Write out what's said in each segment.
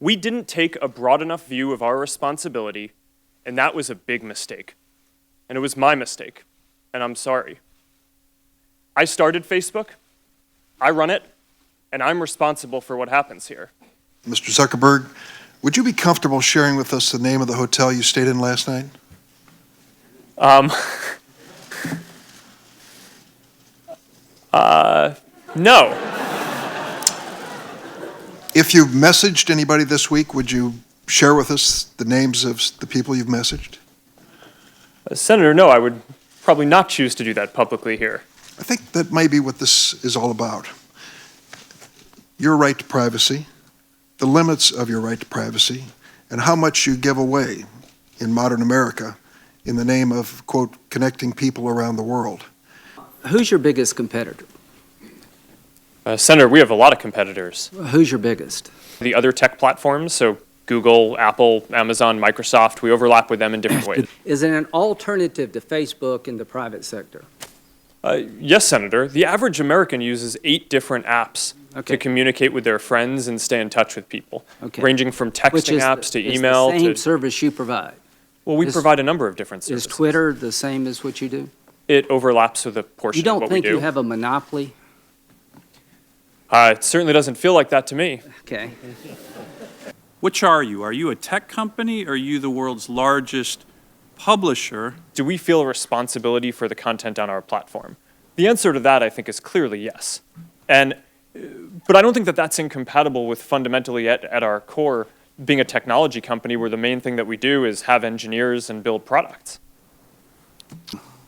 We didn't take a broad enough view of our responsibility, and that was a big mistake. And it was my mistake, and I'm sorry. I started Facebook, I run it, and I'm responsible for what happens here. Mr. Zuckerberg, would you be comfortable sharing with us the name of the hotel you stayed in last night? No. If you've messaged anybody this week, would you share with us the names of the people you've messaged? Senator, no, I would probably not choose to do that publicly here. I think that may be what this is all about. Your right to privacy, the limits of your right to privacy, and how much you give away in modern America in the name of, quote, connecting people around the world. Who's your biggest competitor? Senator, we have a lot of competitors. Who's your biggest? The other tech platforms, so Google, Apple, Amazon, Microsoft, we overlap with them in different ways. Is it an alternative to Facebook in the private sector? Yes, Senator. The average American uses 8 different apps to communicate with their friends and stay in touch with people, ranging from texting apps to email. It's the same service you provide. Well, we provide a number of different services. Is Twitter the same as what you do? It overlaps with a portion of what we do. You don't think you have a monopoly? It certainly doesn't feel like that to me. Okay. Which are you? Are you a tech company or are you the world's largest publisher? Do we feel a responsibility for the content on our platform? The answer to that, I think, is clearly yes. But I don't think that that's incompatible with fundamentally at our core being a technology company where the main thing that we do is have engineers and build products.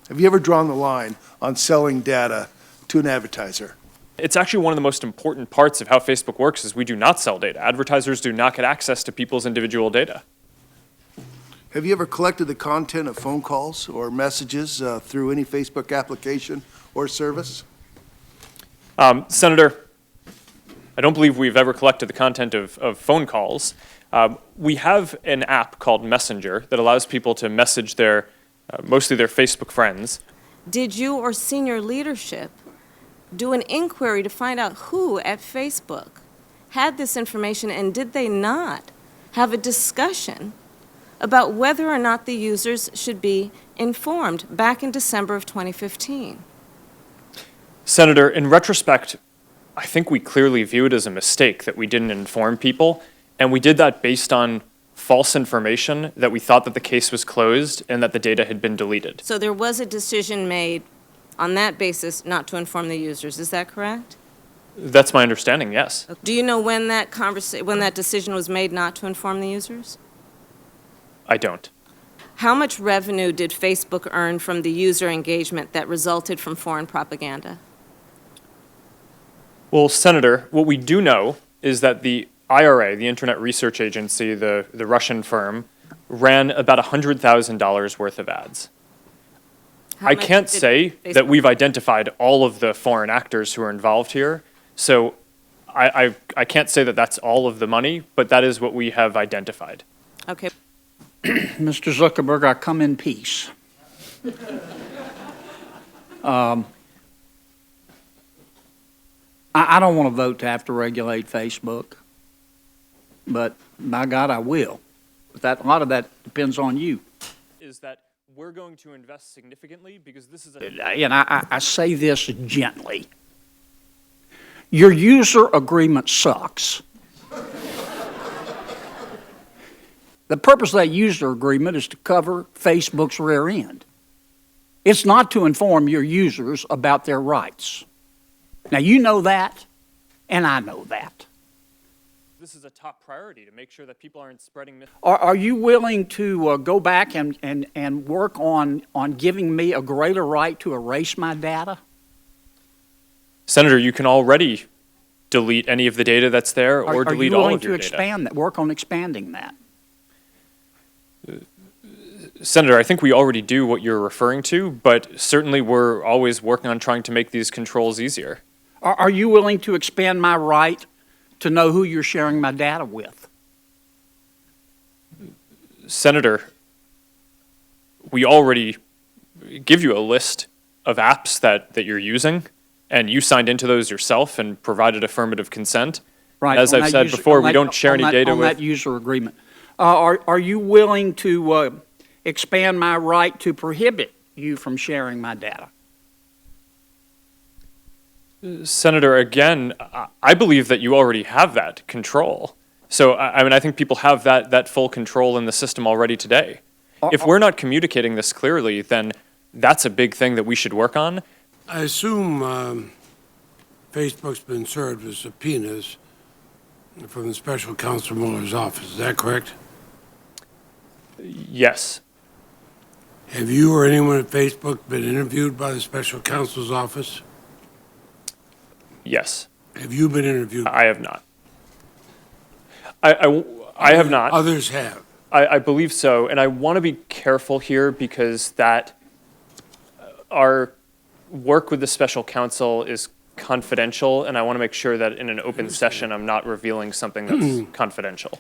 Have you ever drawn the line on selling data to an advertiser? It's actually one of the most important parts of how Facebook works is we do not sell data. Advertisers do not get access to people's individual data. Have you ever collected the content of phone calls or messages through any Facebook application or service? Senator, I don't believe we've ever collected the content of phone calls. We have an app called Messenger that allows people to message mostly their Facebook friends. Did you or senior leadership do an inquiry to find out who at Facebook had this information, and did they not have a discussion about whether or not the users should be informed back in December of 2015? Senator, in retrospect, I think we clearly view it as a mistake that we didn't inform people, and we did that based on false information that we thought that the case was closed and that the data had been deleted. So there was a decision made on that basis not to inform the users, is that correct? That's my understanding, yes. Do you know when that decision was made not to inform the users? I don't. How much revenue did Facebook earn from the user engagement that resulted from foreign propaganda? Well, Senator, what we do know is that the IRA, the Internet Research Agency, the Russian firm, ran about $100,000 worth of ads. I can't say that we've identified all of the foreign actors who are involved here, so I can't say that that's all of the money, but that is what we have identified. Okay. Mr. Zuckerberg, I come in peace. I don't want to vote to have to regulate Facebook, but by God, I will. But a lot of that depends on you. Is that we're going to invest significantly because this is And I say this gently. Your user agreement sucks. The purpose of that user agreement is to cover Facebook's rear end. It's not to inform your users about their rights. Now, you know that, and I know that. This is a top priority to make sure that people aren't spreading myths. Are you willing to go back and work on giving me a greater right to erase my data? Senator, you can already delete any of the data that's there or delete all of your data. Are you willing to expand that, work on expanding that? Senator, I think we already do what you're referring to, but certainly we're always working on trying to make these controls easier. Are you willing to expand my right to know who you're sharing my data with? Senator, we already give you a list of apps that you're using, and you signed into those yourself and provided affirmative consent. Right. As on I've that said user- before, on we that- don't share on any that- data on with. that user agreement. Are you willing to expand my right to prohibit you from sharing my data? Senator, again, I believe that you already have that control. So, I mean, I think people have that full control in the system already today. If we're not communicating this clearly, then that's a big thing that we should work on. I assume Facebook's been served with subpoenas from the special counsel Mueller's office. Is that correct? Yes. Have you or anyone at Facebook been interviewed by the special counsel's office? Yes. Have you been interviewed? I have not. I have not. Others have. I believe so, and I want to be careful here because that our work with the special counsel is confidential, and I want to make sure that in an open session, I'm not revealing something that's confidential.